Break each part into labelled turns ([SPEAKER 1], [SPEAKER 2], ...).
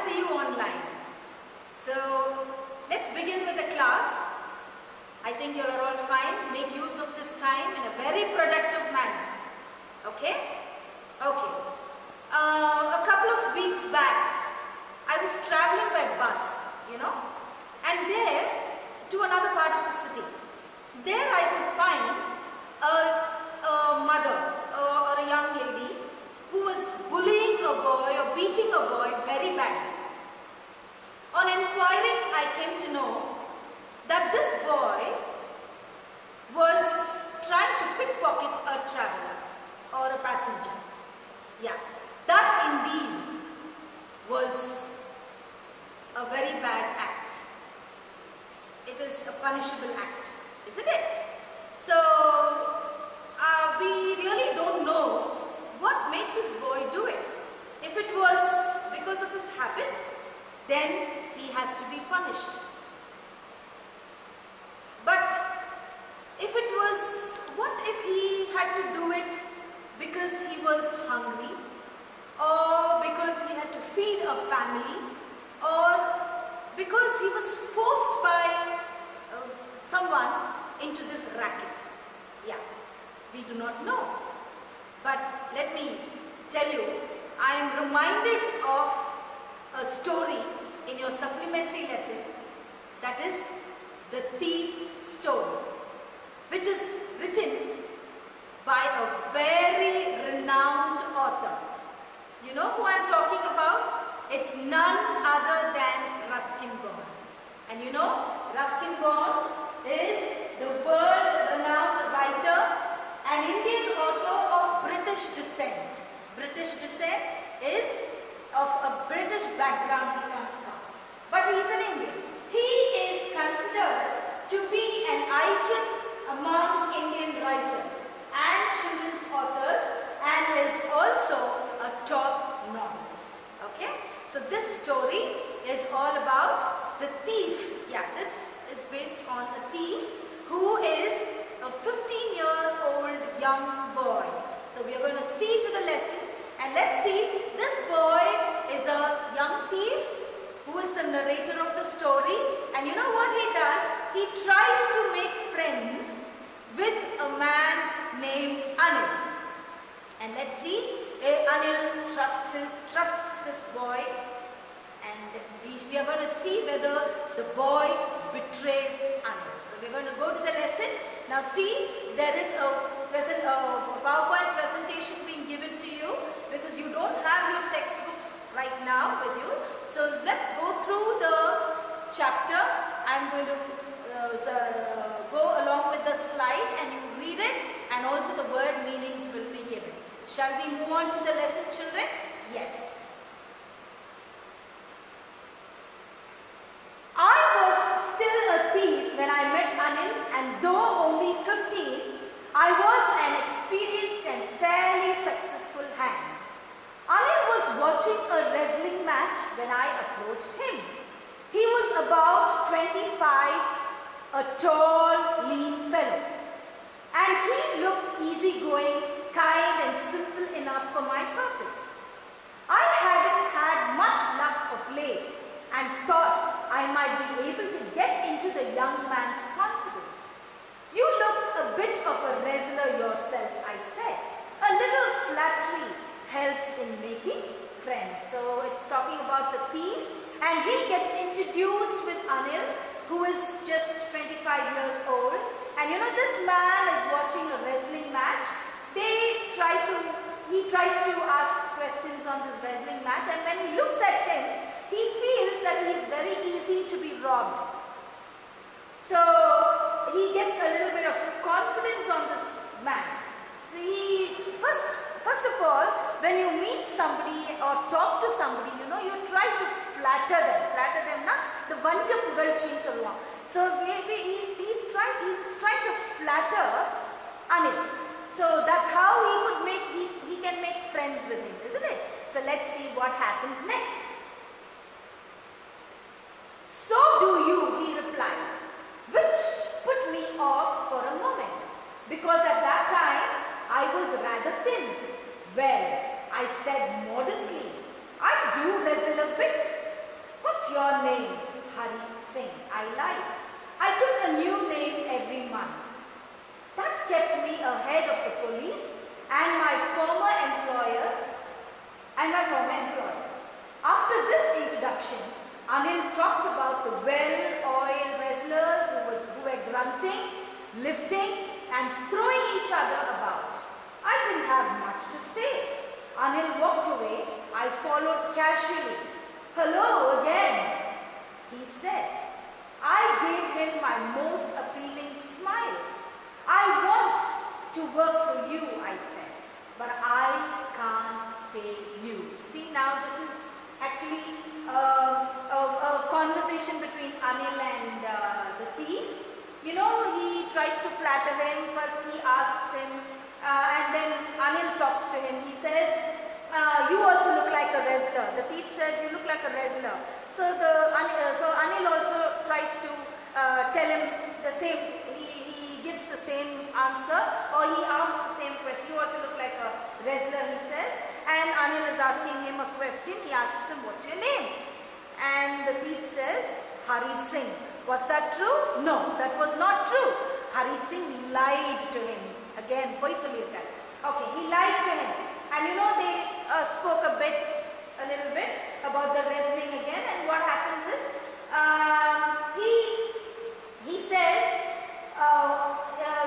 [SPEAKER 1] see you online. So let's begin with the class. I think you are all fine. Make use of this time in a very productive manner. Okay? Okay. A couple of weeks back, I was traveling by bus, and there to another part of the city. There I could find a mother or a young lady who was bullying a boy or beating a boy very badly. On inquiring, I came to know that this boy was trying to pickpocket a traveler or a passenger. Yeah, that indeed was a very bad act. It is a punishable act, isn't it? So, we really don't know what made this boy do it. If it was because of his habit, then he has to be punished. But if it was, what if he had to do it because he was hungry, or because he had to feed a family, or because he was forced by someone into this racket? Yeah, we do not know. But let me tell you, I am reminded of a story in your supplementary lesson, that is the thief's story, which is written by a very renowned author. You know who I am talking about? It's none other than Ruskin Bond. And you know, Ruskin Bond is the world-renowned writer and Indian author of British descent. British descent is of a British background he comes from. But he is an Indian. He is considered to be an icon among Indian writers and children's authors, and is also a top novelist. Okay? So this story is all about the thief. Yeah, this is based on a thief who is a 15-year-old young boy. So we are going to see to the lesson, and let's see, this boy is a young thief who is the narrator of the story, and you know what he does? He tries to make friends with a man named Anil. And let's see, Anil trusts this boy, and we are going to see whether the boy betrays Anil. So we are going to go to the lesson. Now see, there is a PowerPoint presentation being given to you, because you don't have your textbooks right now with you. So let's go through the chapter. I'm going to go along with the slide, and you read it, and also the word meanings will be given. Shall we move on to the lesson, children? Yes. I was still a thief when I met Anil, and though only 15, I was an experienced and fairly successful hand. Anil was watching a wrestling match when I approached him. He was about 25, a tall, lean fellow, and he looked easygoing, kind and simple enough for my purpose. I hadn't had much luck of late, and thought I might be able to get into the young man's confidence. You look a bit of a wrestler yourself, I said. A little flattery helps in making friends. So it's talking about the thief, and he gets introduced with Anil, who is just 25 years old. And you know, this man is watching a wrestling match. He tries to ask questions on this wrestling match, and when he looks at him, he feels that he is very easy to be robbed. So he gets a little bit of confidence on this man. So he, first of all, when you meet somebody or talk to somebody, you try to flatter them, na? The vanja pugalchin solluvam. So he's trying to flatter Anil. So that's how he can make friends with him, isn't it? So let's see what happens next. So do you, he replied, which put me off for a moment, because at that time I was rather thin. Well, I said modestly, I do wrestle a bit. What's your name? Hari Singh. I lied. I took a new name every month. That kept me ahead of the police and my former employers. After this introduction, Anil talked about the well-oiled wrestlers who were grunting, lifting and throwing each other about. I didn't have much to say. Anil walked away. I followed casually. Hello again, he said. I gave him my most appealing smile. I want to work for you, I said, but I can't pay you. See, now this is actually a conversation between Anil and the thief. You know, he tries to flatter him. First he asks him and then Anil talks to him. He says, you also look like a wrestler. The thief says, you look like a wrestler. So Anil also tries to tell him the same. He gives the same answer, or he asks the same question. You also look like a wrestler, he says. And Anil is asking him a question. He asks him, what's your name? And the thief says, Hari Singh. Was that true? No, that was not true. Hari Singh lied to him. Again, koi soliyirka. Okay, he lied to him. And you know, they spoke a little bit about the wrestling again. And what happens is, he says,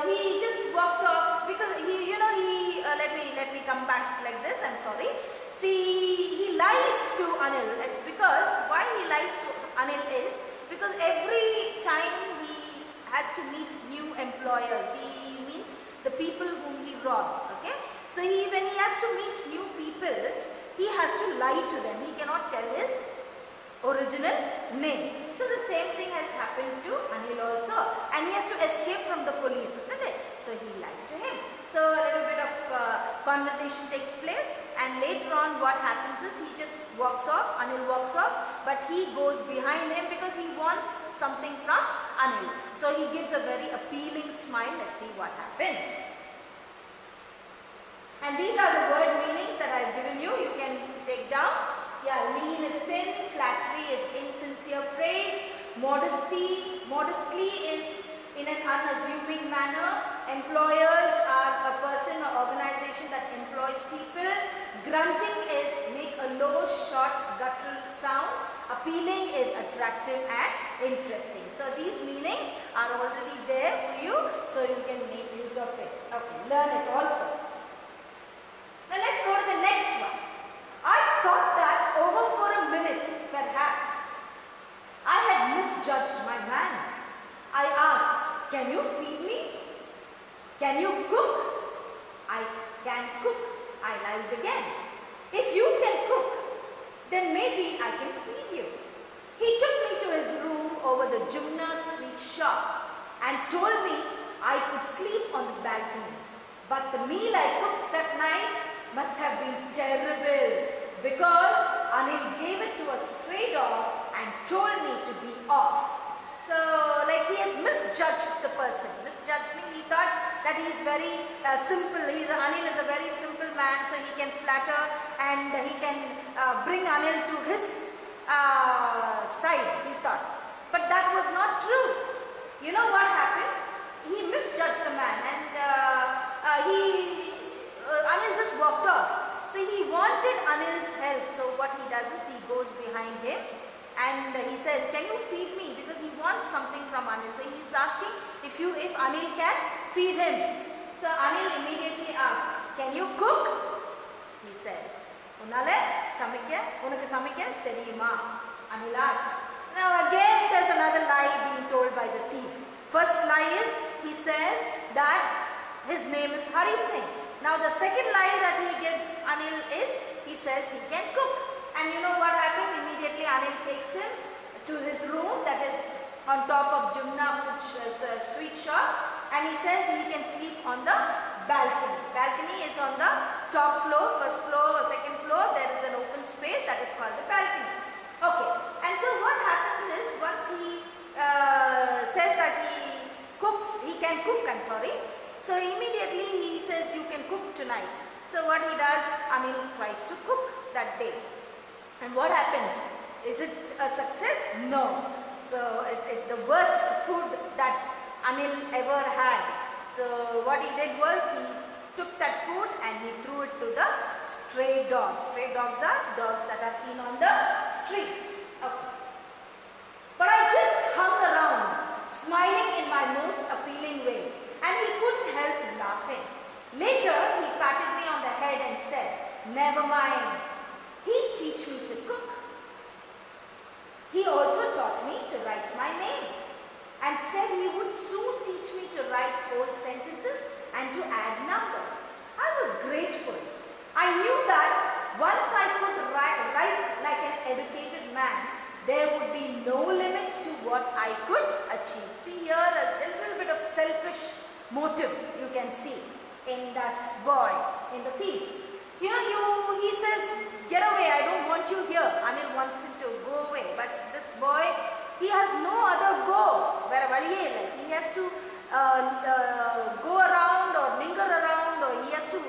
[SPEAKER 1] he just walks off because let me come back like this. I'm sorry. See, he lies to Anil. It's because why he lies to Anil is because every time he has to meet new employers, he meets the people whom he robs. Okay. So when he has to meet new people, he has to lie to them. He cannot tell his original name. So the same thing has happened to Anil also, and he has to escape from the police, isn't it? So he lied to him. So a little bit of conversation takes place, and later on what happens is he just walks off, Anil walks off, but he goes behind him because he wants something from Anil. So he gives a very appealing smile. Let's see what happens. And these are the word meanings that I have given you. You can take down. Yeah, lean is thin, flattery is insincere praise, modestly is in an unassuming manner, employers are a person or organization that employs people, grunting is make a low, short, guttural sound, appealing is attractive and interesting. So these meanings are already there for you, so you can make use of it. Okay, learn it also. Now let's go to the next one. I thought that over for a minute, perhaps, I had misjudged my man. I asked, can you feed me? Can you cook? I can cook. I lied again. If you can cook, then maybe I can feed you. He took me to his room over the Jumna sweet shop and told me I could sleep on the balcony. But the meal I cooked that night must have been terrible because Anil gave it to a stray dog and told me to be off. So like he has misjudged the person. Misjudged me. He thought that he is very simple. Anil is a very simple man, so he can flatter and he can bring Anil to his side, he thought. But that was not true. You know what happened? He misjudged the man and Anil just walked off. So he wanted Anil's help. So what he does is he goes behind him and he says, can you feed me? Because he wants something from Anil. So he's asking if Anil can feed him. So Anil immediately asks, can you cook? He says, unake samikka theriyuma? Anil asks. Now again there's another lie being told by the thief. First lie is, he says that his name is Hari Singh. Now the second lie that he gives Anil is, he says he can cook. And you know what happened? Immediately Anil takes him to his room that is on top of Jumna sweet shop, and he says he can sleep on the balcony. Balcony is on the top floor, first floor or second floor. There is an open space that is called the balcony. Okay, and so what happens is once he says that he can cook, so immediately he says you can cook tonight. So what he does, Anil tries to cook that day. And what happens? Is it a success? No. So the worst food that Anil ever had. So what he did was he took that food and he threw it to the stray dogs. Stray dogs are dogs that are seen on the streets. Okay. But I just hung around, smiling in my most appealing way, and he couldn't help laughing. Later, he patted me on the head and said, "Never mind, he'd teach me to cook." He also taught me to write my name and said he would soon teach me to write whole sentences and to add numbers. I was grateful. I knew that once I could write like an educated man, there would be no limit to what I could achieve. See here a little bit of selfish motive you can see in that boy, in the thief. You know, he says, "Get away, I don't want you here." Anil wants him to go away, but this boy, he has no other go. He has to go around or linger around, or he has to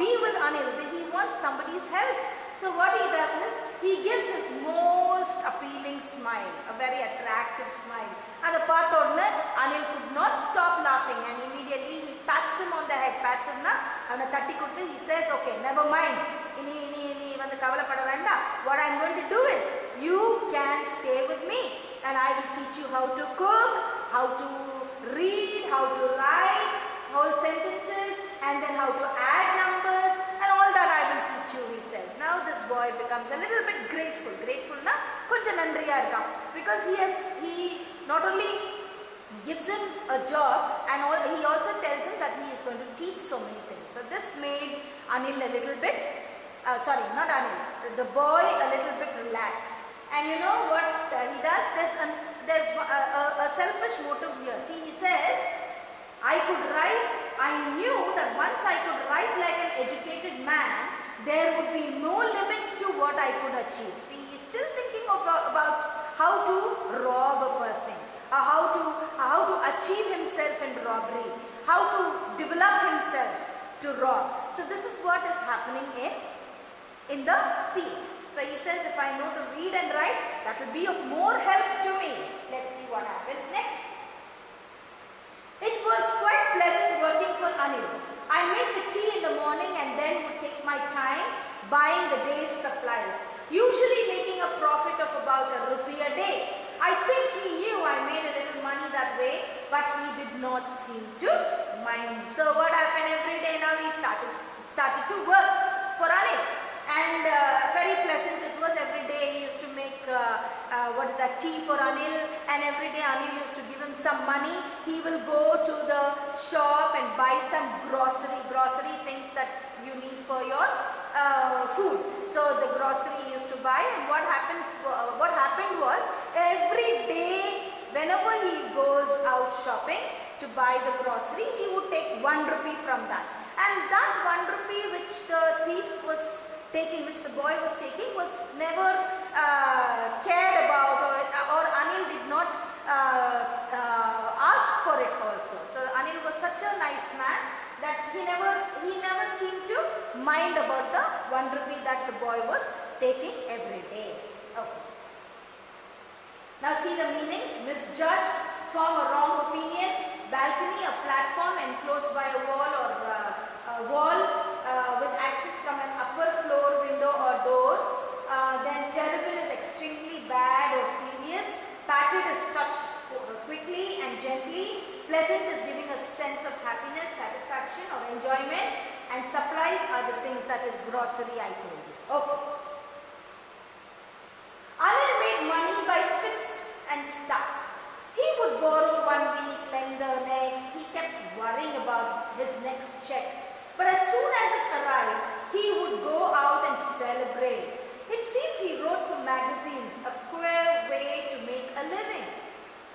[SPEAKER 1] be with Anil. He wants somebody's help. So what he does is, he gives his most appealing smile, a very attractive smile. And the Anil could not stop laughing, and immediately he pats him on the head. Pats him and he says, "Okay, never mind. What I am going to do is, you can stay with me and I will teach you how to cook, how to read, how to write whole sentences, and then how to add numbers, and all that I will teach you," he says. Now this boy becomes a little bit grateful. Because he not only gives him a job, and he also tells him that he is going to teach so many things. So this made Anil a little bit, the boy a little bit relaxed. And you know what he does? There's a selfish motive here. See, he says, I knew that once I could write like an educated man, there would be no limit to what I could achieve. See, he's still thinking about how to rob a person, how to achieve himself in robbery, how to develop himself to rob. So this is what is happening in the thief. So he says, if I know to read and write, that will be of more help to me. Let's see what happens next. It was quite pleasant working for Anil. I made the tea in the morning and then would take my time buying the day's supplies, usually making a profit of about ₹1 a day. I think he knew I made a little money that way, but he did not seem to mind. So what happened every day? Now he started to work for Anil, and very pleasant it was. Every day he used to make tea for Anil, and every day Anil used to give him some money. He will go to the shop and buy some grocery things that you need for your food. So the grocery he used to buy, and what happened was, every day whenever he goes out shopping to buy the grocery, he would take ₹1 from that, and that ₹1 which the thief was taking, which the boy was taking, was never cared about, or Anil did not ask for it also. So Anil was such a nice man that he never seemed to mind about the ₹1 that the boy was taking every day. Okay. Now see the meanings: misjudged, form a wrong opinion; balcony, a platform enclosed by a wall or with access from an upper floor, window or door. Then terrible is extremely bad or serious. Patted is touched quickly and gently. Pleasant is giving a sense of happiness, satisfaction or enjoyment. And supplies are the things that is grocery, I told you. Okay. Anil made money by fits and starts. He would borrow one week, lend the next. He kept worrying about his next check. But as soon as it arrived, he would go out and celebrate. It seems he wrote for magazines, a queer way to make a living.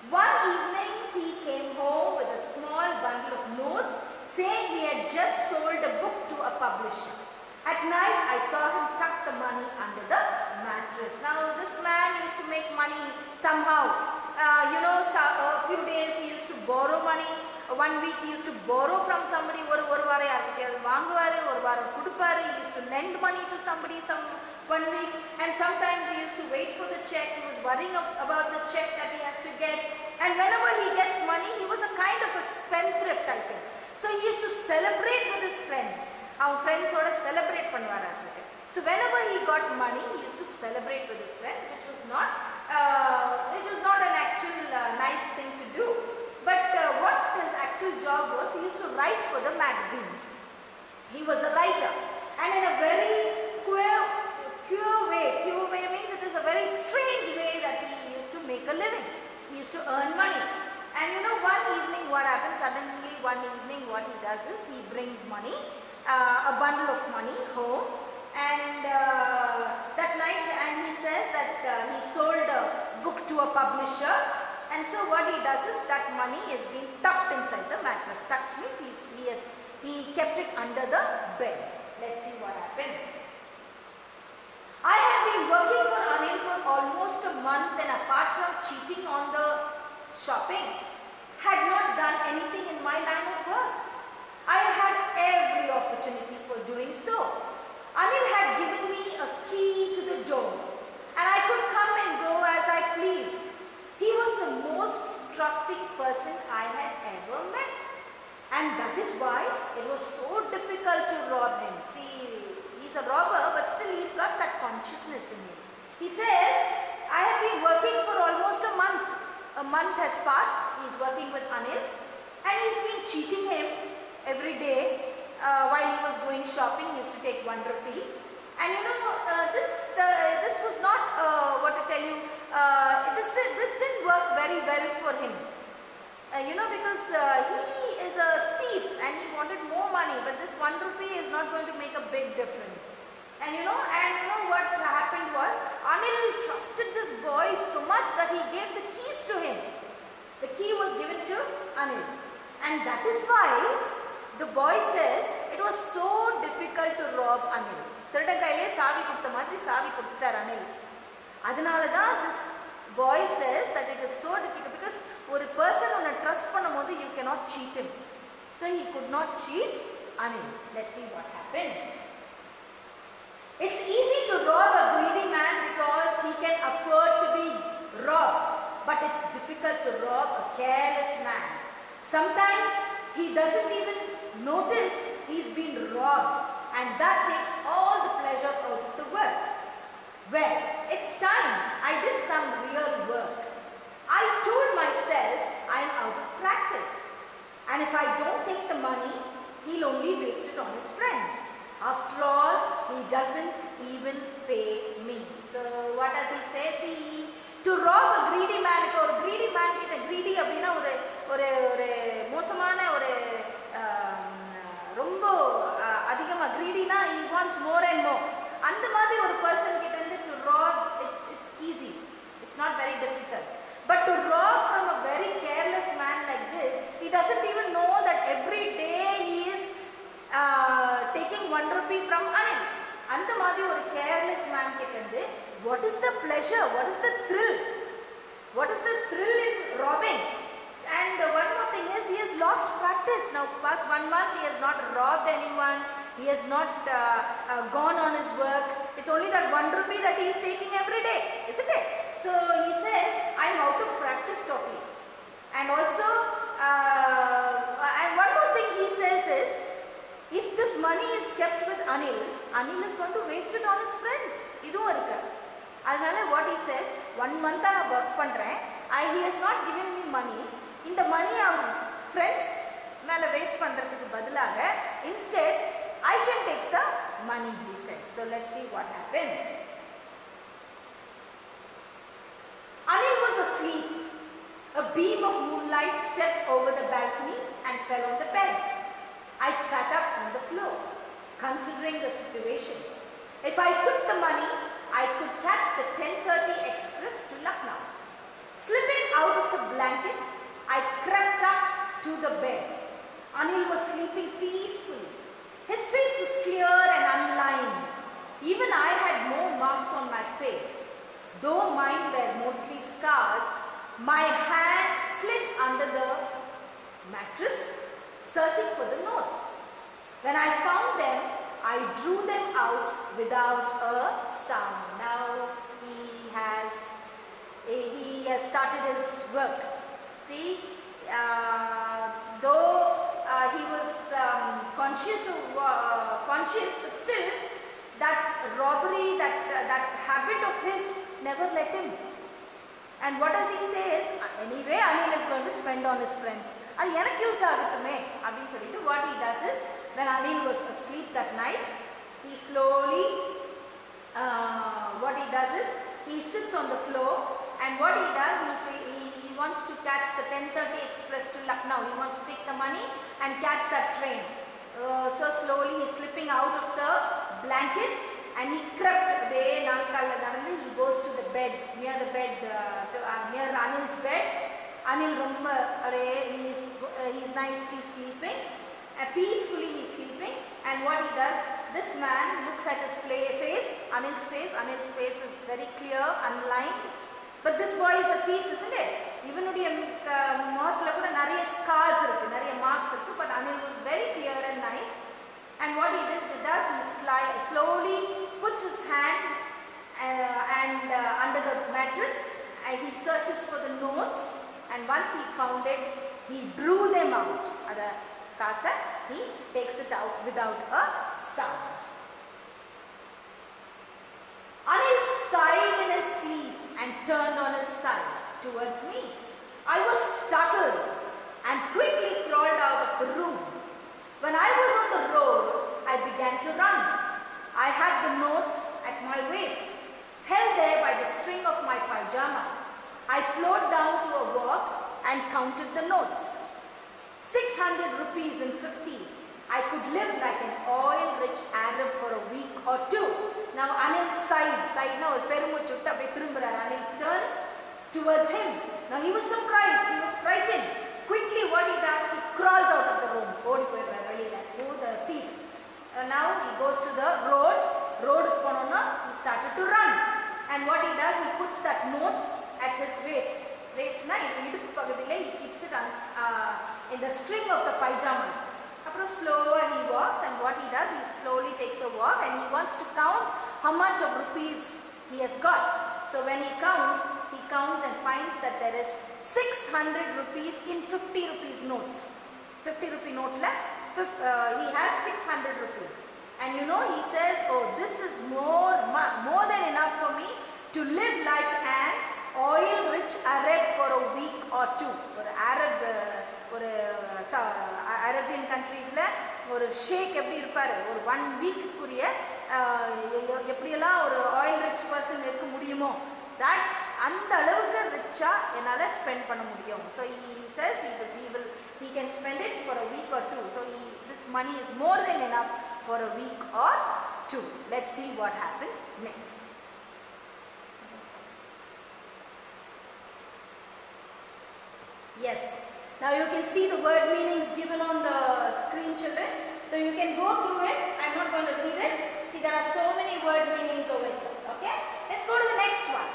[SPEAKER 1] One evening, he came home with a small bundle of notes, saying he had just sold a book to a publisher. At night, I saw him tuck the money under the mattress. Now, this man used to make money somehow. A few days he used to borrow money. 1 week he used to borrow from somebody. He used to lend money to somebody 1 week, and sometimes he used to wait for the check. He was worrying about the check that he has to get, and whenever he gets money, he was a kind of a spendthrift, I think. So he used to celebrate with his friends. Our friends sort of celebrate panvara. So whenever he got money, he used to celebrate with his friends, which was not an actual nice thing to do. But what his actual job was, he used to write for the magazines. He was a writer, and in a very pure way means it is a very strange way that he used to make a living. He used to earn money. And you know, one evening what happens, suddenly one evening what he does is he brings money, a bundle of money home, and that night, and he says that he sold a book to a publisher, and so what he does is that money is being tucked inside the mattress. Tucked means he kept it under the bed. Let's see what happens. I had been working for Anil for almost a month, and apart from cheating on the shopping, had not done anything in my line of work. I had every opportunity for doing so. Anil had given me a key to the door, and I could come and go as I pleased. He was the most trusting person I had ever met, and that is why it was so difficult to rob him. See, he's a robber, but still he's got that consciousness in him. He says, I have been working for almost a month. A month has passed. He's working with Anil, and he's been cheating him every day. While he was going shopping, he used to take 1 rupee, and you know, this was not what to tell you. This didn't work very well for him. You know, because he is a thief and he wanted more money, but this 1 rupee is not going to make a big difference. And you know what happened was, Anil trusted this boy so much that he gave the keys to him. The key was given to Anil, and that is why the boy says it was so difficult to rob Anil. Thirda kaile saavi kudutha madri saavi kuduttar Anil. Adanalada this boy says that it is so difficult because ஒரு person on a trust பண்ணும்போது you cannot cheat him. So he could not cheat Anil. Let's see what happens. It's easy to rob a greedy man because he can afford to be robbed, but it's difficult to rob a careless man. Sometimes he doesn't even notice he's been robbed, and that takes all the pleasure out of the work. Well, it's time I did some real work. I told myself I'm out of practice, and if I don't take the money, he'll only waste it on his friends. After all, he doesn't even pay me. So what does he say? See, to rob a greedy man, or greedy man kita greedy அப்படினா ஒரு மோசமான ஒரு ரொம்ப அதிகமா greedyனா he wants more and more. அந்த மாதிரி ஒரு person கிட்ட இருந்து to rob, it's easy. It's not very difficult. But to rob from a very careless man like this, he doesn't even know that every day he is taking 1 rupee from Anil. அந்த மாதிரி ஒரு careless man கிட்ட இருந்து what is the pleasure? What is the thrill? What is the thrill in robbing? And one more thing is, he has lost practice. Now past 1 month he has not robbed anyone. He has not gone on his work. It's only that 1 rupee that he is taking every day, isn't it? So he says, I'm out of practice totally. And also, and one more thing he says is, if this money is kept with Anil, Anil is going to waste it on his friends. இதுவும் இருக்கு. அதனால what he says, 1 month நான் work பண்றேன். He has not given me money. இந்த money அவர் friends மேல waste பண்றதுக்கு பதிலாக, instead I can take the money, he says. So let's see what happens. Anil was asleep. A beam of moonlight stepped over the balcony and fell on the bed. I sat up on the floor, considering the situation. If I took the money, I could catch the 10:30 express to Lucknow. Slipping out of the blanket, I crept up to the bed. Anil was sleeping peacefully. His face was clear and unlined. Even I had more marks on my face. Though mine were mostly scars, my hand slid under the mattress, searching for the notes. When I found them, I drew them out without a sound. Now he has started his work. See, though he was conscious, but still that robbery, that habit of his never let him. And what does he say is, anyway, Anil is going to spend on his friends. What he does is, when Anil was asleep that night, he slowly, what he does is, he sits on the floor, and what he does, he wants to catch the 10:30 express to Lucknow. He wants to take the money and catch that train. So slowly he is slipping out of the blanket, and he crept away. He goes to the bed, near the bed, near Anil's bed. Anil he's nicely sleeping, peacefully he's sleeping. And what he does, this man looks at his face, Anil's face is very clear, unlined. But this boy is a thief, isn't it? Even scars, marks, but Anil was very clear and nice. And what he does, he slowly puts his hand under the mattress, and he searches for the notes, and once he found it, he drew them out. He takes it out without a sound. Anil sighed in his sleep and turned on his side towards me. I was startled and quickly crawled out of the room. When I was on the road, I began to run. I had the notes at my waist, held there by the string of my pajamas. I slowed down to a walk and counted the notes. 600 rupees in 50s. I could live like an oil-rich Arab for a week or two. Now Anil sighed now, Anil turns towards him. Now he was surprised, he was frightened. Quickly what he does, he crawls out of the room. The thief. Now he goes to the road, he started to run. And what he does, he puts that notes at his waist. He keeps it in the string of the pajamas. Slower he walks, and what he does, he slowly takes a walk, and he wants to count how much of rupees he has got. So when he counts and finds that there is 600 rupees in 50 rupees notes. 50 rupee note left, he has 600 rupees. And he says, oh, this is more than enough for me to live like an oil-rich Arab for a week or two. Arabian countries or sheikh eppadi irupparu or 1 week kuriya eppadiyalam or oil rich person irukka mudiyumo, that andha alavukku richa enala spend panna mudiyum. So he says he can spend it for a week or two. So this money is more than enough for a week or two. Let's see what happens next. Yes. Now you can see the word meanings given on the screen, children. So you can go through it. I'm not going to read it. See, there are so many word meanings over here. Okay? Let's go to the next one.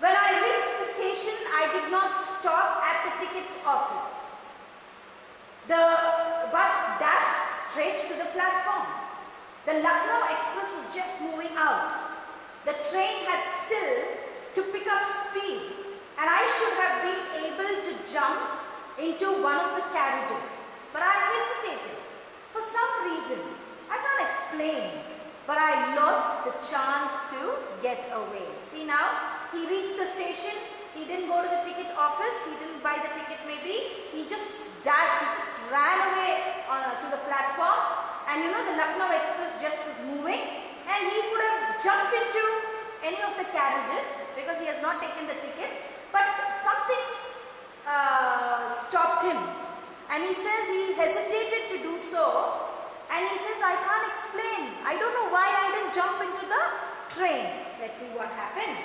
[SPEAKER 1] When I reached the station, I did not stop at the ticket office, but dashed straight to the platform. The Lucknow Express was just moving out. The train had still to pick up speed, and I should have been able to jump into one of the carriages, but I hesitated. For some reason, I can't explain, but I lost the chance to get away. See now, he reached the station, he didn't go to the ticket office, he didn't buy the ticket maybe, he just dashed, he just ran away to the platform, and the Lucknow Express just was moving, and he could have jumped into any of the carriages because he has not taken the ticket, but something stopped him, and he says he hesitated to do so, and he says, I can't explain, I don't know why I didn't jump into the train. Let's see what happens.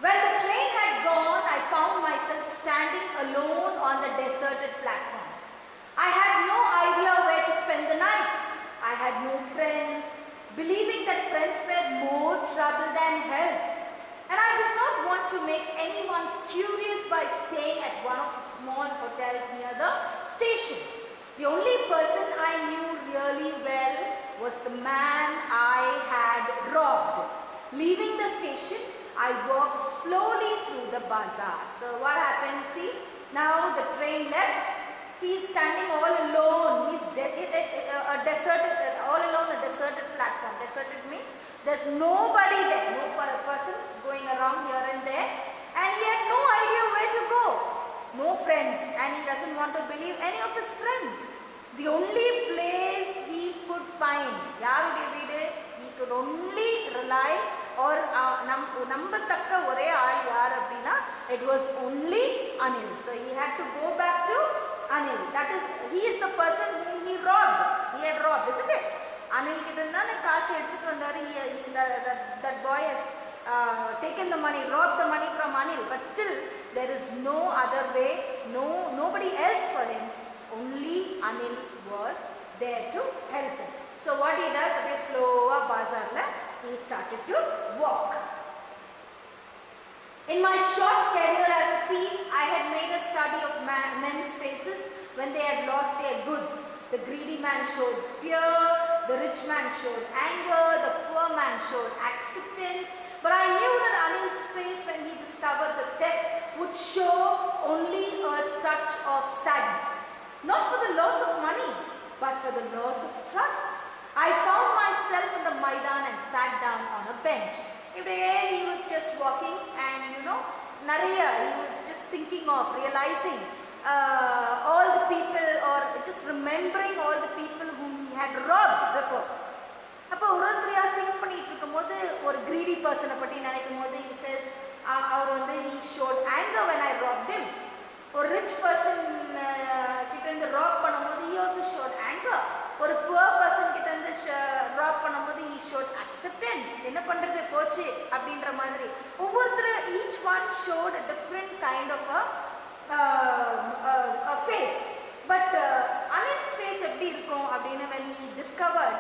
[SPEAKER 1] When the train had gone, I found myself standing alone on the deserted platform. I had no idea where to spend the night. I had no friends, believing that friends were more trouble than help. And I did not want to make anyone curious by staying at one of the small hotels near the station. The only person I knew really well was the man I had robbed. Leaving the station, I walked slowly through the bazaar. So what happened? See, now the train left. He is standing all alone. He's a deserted, all alone, a deserted platform. Deserted means there's nobody there, no person going around here and there, and he had no idea where to go. No friends, and he doesn't want to believe any of his friends. The only place he could find, he could only rely or nambathakka ore aal yaar appadina, it was only Anil. So he had to go back to Anil. That is, he is the person whom he robbed. He had robbed, isn't it? Anil kittandane kaase eduthu vandaru. That boy has taken the money, robbed the money from Anil, but still there is no other way, nobody else for him. Only Anil was there to help him. So what he does, a slow bazaar la, he started to walk. In my short career as a thief, I had made a study of men's faces when they had lost their goods. The greedy man showed fear, the rich man showed anger, the poor man showed acceptance. But I knew that Anil's face when he discovered the theft would show only a touch of sadness. Not for the loss of money, but for the loss of trust. I found myself in the Maidan and sat down on a bench. He was just walking and he was just thinking of, realizing all the people, or just remembering all the people whom he had robbed before. அப்போ ஒருத்தரையா think பண்ணிட்டு இருக்கும்போது ஒரு greedy person பத்தி நினைக்கும்போது he says அவர் வந்து he showed anger when I robbed him. ஒரு rich person கிட்ட இருந்து rob பண்ணும்போது he also showed anger. ஒரு poor person கிட்ட இருந்து rob பண்ணும்போது he showed acceptance. என்ன பண்றது போச்சு அப்படின்ற மாதிரி ஒவ்வொருத்தர் each one showed a different kind of a face. But Anil's face எப்படி இருக்கும் அப்படினு when he discovered,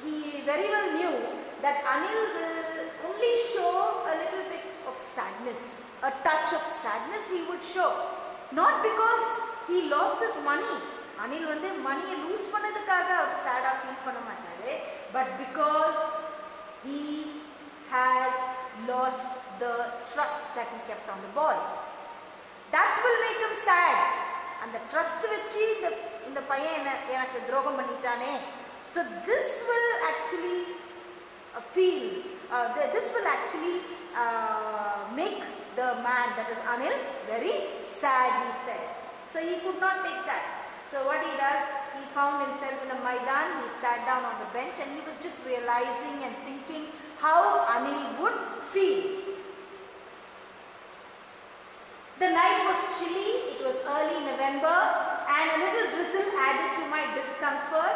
[SPEAKER 1] he very well knew that Anil will only show a little bit of sadness, a touch of sadness he would show. Not because he lost his money. Anil வந்து money lose பண்ணதுக்காக அவர் sad feel பண்ண மாட்டாரு, but because he has lost the trust that he kept on the boy. That will make him sad. And the trust வச்சு இந்த பையன் எனக்கு துரோகம் பண்ணிட்டானே. So this will actually this will actually make the man, that is Anil, very sad, he says. So he could not take that. So what he does, he found himself in a Maidan, he sat down on the bench and he was just realizing and thinking how Anil would feel. The night was chilly, it was early November, and a little drizzle added to my discomfort.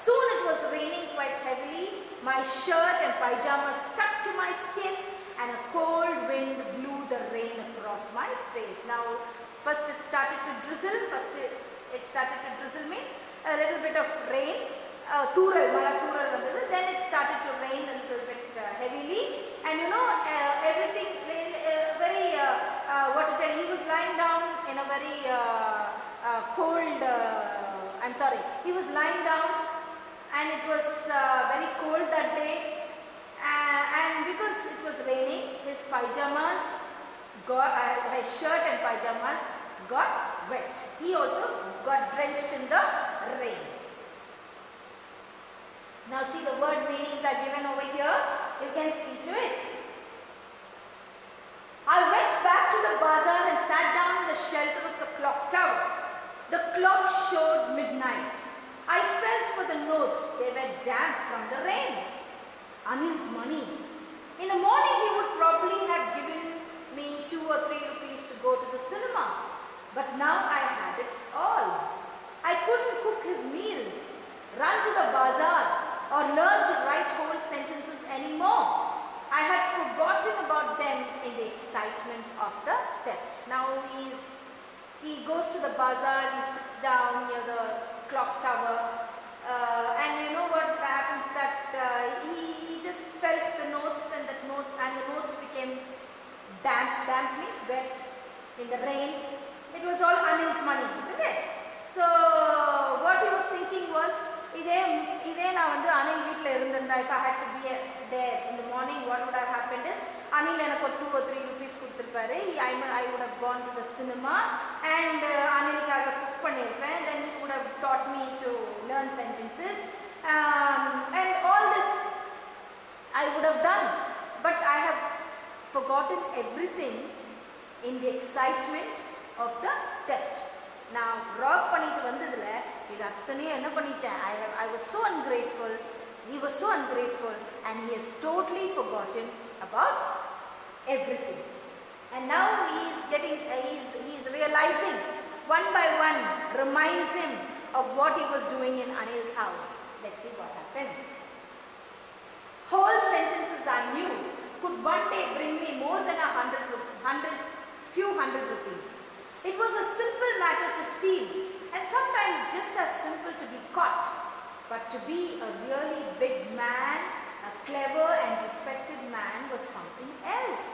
[SPEAKER 1] Soon it was raining quite heavily. My shirt and pajamas stuck to my skin and a cold wind blew the rain across my face. Now first it started to drizzle. It started to drizzle means a little bit of rain. Mala thural vandhathu. Then it started to rain a little bit heavily. And everything very, what to tell, he was lying down in a very cold, he was lying down and it was very cold that day, and because it was raining, his pajamas his shirt and pajamas got wet. He also got drenched in the rain. Now see, the word meanings are given over here. You can see to it. I went back to the bazaar and sat down in the shelter of the clock tower. The clock showed midnight. I felt for the notes. They were damp from the rain. Anil's money. In the morning he would probably have given me 2 or 3 rupees to go to the cinema. But now I had it all. I couldn't cook his meals, run to the bazaar, or learn to write whole sentences anymore. I had forgotten about them in the excitement of the theft. Now he goes to the bazaar, he sits down near the clock tower, and you know what happens, that he just felt the notes, and the notes became damp. Damp means wet in the rain. It was all Anil's money, isn't it? So what he was thinking was, இதே நான் வந்து if I had to be there in the morning, what would have happened is, Anil எனக்கு 2 or 3 rupees கொடுத்திருப்பாரு. I would have gone to the cinema and Anilக்காக cook பண்ணிருப்பேன். Then he would have taught me to learn sentences and all this I would have done. But I have forgotten everything in the excitement of the theft. Now rob பண்ணிட்டு வந்ததுல இது அத்தனையும் என்ன பண்ணிட்டேன்? I was so ungrateful. He was so ungrateful and he has totally forgotten about everything. And now he is realizing one by one, reminds him of what he was doing in Anil's house. Let's see what happens. Whole sentences I knew could one day bring me more than few hundred rupees. It was a simple matter to steal, and sometimes just as simple to be caught. But to be a really big man, a clever and respected man, was something else.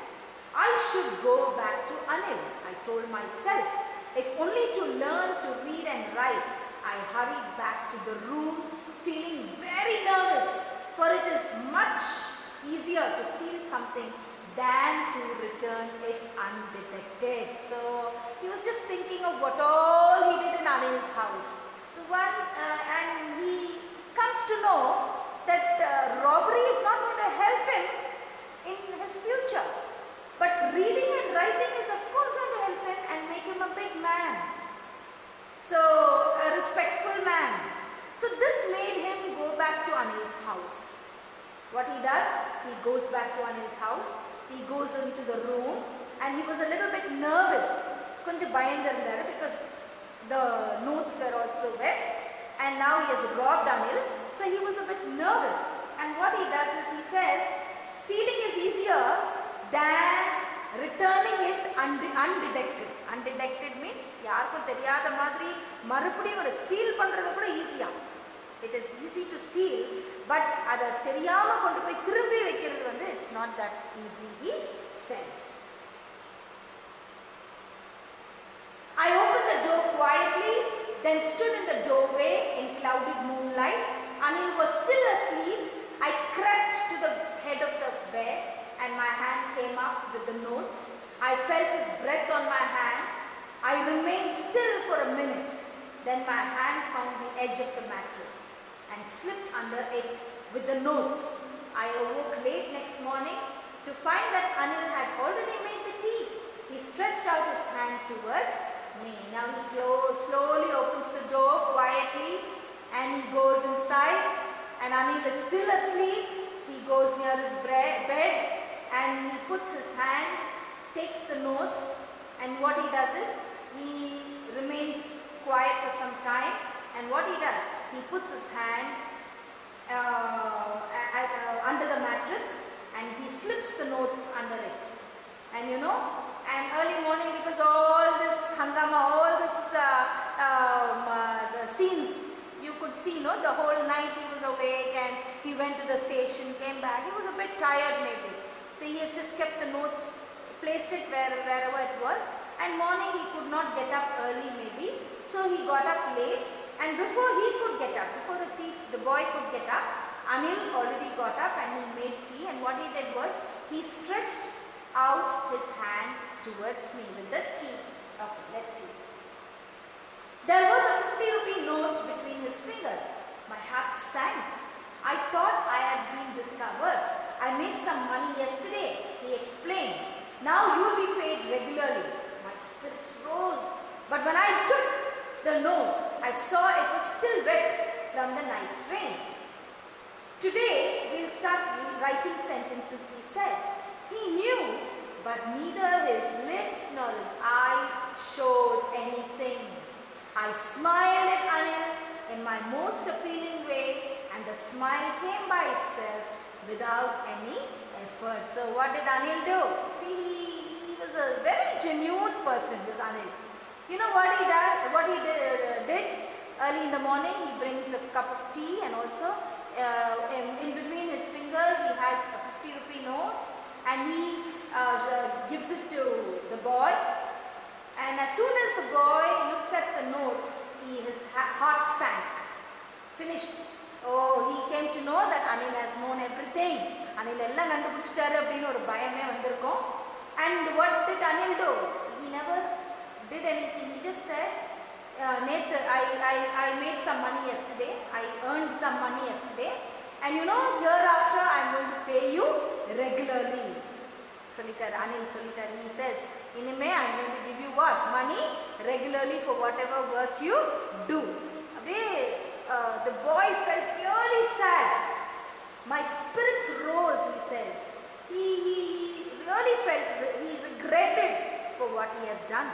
[SPEAKER 1] I should go back to Anil, I told myself. If only to learn to read and write. I hurried back to the room, feeling very nervous, for it is much easier to steal something than to return it undetected. So he was just thinking of what all he did in Anil's house. So and he comes to know that robbery is not going to help him in his future. But reading and writing is of course going to help him and make him a big man. So a respectful man. So this made him go back to Anil's house. What he does, he goes back to Anil's house. He goes into the room and he was a little bit nervous. Konja bayandirundharu because the notes were also wet and now he has robbed Anil. So he was a bit nervous. And what he does is he says, stealing is easier than returning it undetected. Undetected means யாருக்கும் தெரியாத மாதிரி மறுபடியும் ஒரு steal பண்றது கூட ஈஸியா. It is easy to steal, but அதை தெரியாம கொண்டு போய் திருப்பி வைக்கிறது வந்து it's not that easy, he says. I opened the door quietly, then stood in the doorway in clouded moonlight. Anil was still asleep. I crept to the head of the bed and my hand came up with the notes. I felt his breath on my hand. I remained still for a minute. Then my hand found the edge of the mattress and slipped under it with the notes. I awoke late next morning to find that Anil had already made the tea. He stretched out his hand towards me. Now he slowly opens the door quietly and he goes inside and Anil is still asleep. He goes near his bed and he puts his hand, takes the notes, and what he does is he remains quiet for some time, and what he does, he puts his hand under the mattress and he slips the notes under it. And you know, and early morning, because all this hangama, all this the scenes you could see, no, the whole night he was awake and he went to the station, came back, he was a bit tired maybe. So he has just kept the notes, placed it wherever it was, and morning he could not get up early maybe, so he got up late, and before he could get up, before the boy could get up, Anil already got up and he made tea, and what he did was, he stretched out his hand towards me with the tea. Okay, let's see. There was a 50 rupee note between his fingers. My heart sank. I thought I had been discovered. I made some money yesterday, he explained. Now you will be paid regularly. My spirits rose. But when I took the note, I saw it was still wet from the night's rain. Today we'll start writing sentences, he said. He knew, but neither his lips nor his eyes showed anything. I smiled at Anil in my most appealing way, and the smile came by itself without any effort. So what did Anil do? See, he was a very genuine person, this Anil. You know what he does? What he did early in the morning? He brings a cup of tea, and also in between his fingers he has a 50 rupee note, and he gives it to the boy. And as soon as the boy looks at the note, his heart sank. Finished. Oh, he came to know that Anil has known everything. Anil எல்லாம் கண்டுபிடிச்சிட்டாரு அப்படின்னு ஒரு பயமே வந்திருக்கும். And what did Anil do? He never did anything. He just said, Netha, I made some money yesterday. I earned some money yesterday. And you know, hereafter I am going to pay you regularly. சொல்லிட்டார் அனில் சொல்லிட்டார். He says, இனிமே I am going to give you what? Money regularly for whatever work you do. அப்படியே the boy felt really sad. My spirits rose, he says. He really felt, he regretted for what he has done.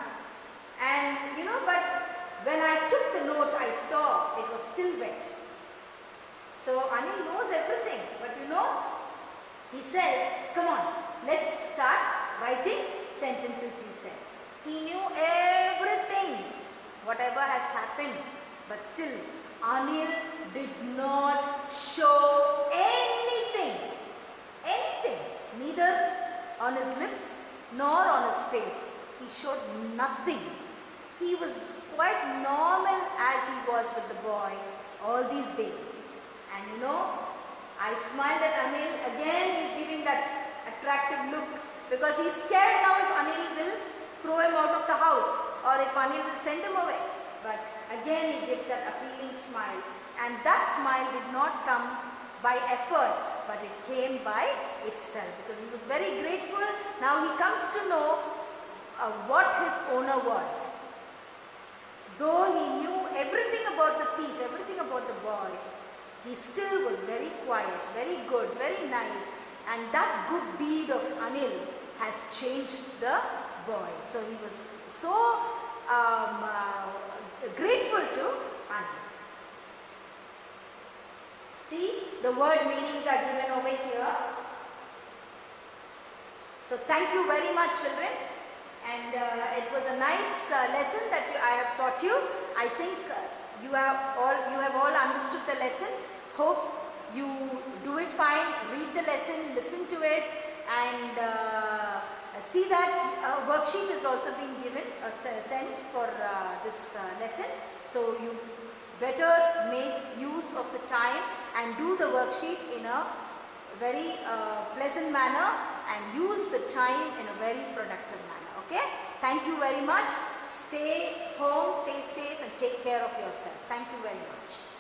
[SPEAKER 1] And you know, but when I took the note, I saw it was still wet. So Anil knows everything, but you know, he says, come on, let's start writing sentences, he said. He knew everything, whatever has happened, but still Anil did not show anything, neither on his lips nor on his face. He showed nothing. He was quite normal as he was with the boy all these days. And you know, I smiled at Anil. Again he is giving that attractive look, because he is scared now if Anil will throw him out of the house or if Anil will send him away. But again he gives that appealing smile, and that smile did not come by effort, but it came by itself, because he was very grateful. Now he comes to know what his owner was. Though he knew everything about the thief, everything about the boy, he still was very quiet, very good, very nice, and that good deed of Anil has changed the boy. So he was so grateful to Anil. See, the word meanings are given over here. So thank you very much, children, and it was a nice lesson that I have taught you. I think you have all understood the lesson. Hope you do it fine. Read the lesson, listen to it, and see that a worksheet is also being given, sent for this lesson. So you better make use of the time and do the worksheet in a very pleasant manner, and use the time in a very productive manner. Okay? Thank you very much. Stay home, stay safe, and take care of yourself. Thank you very much.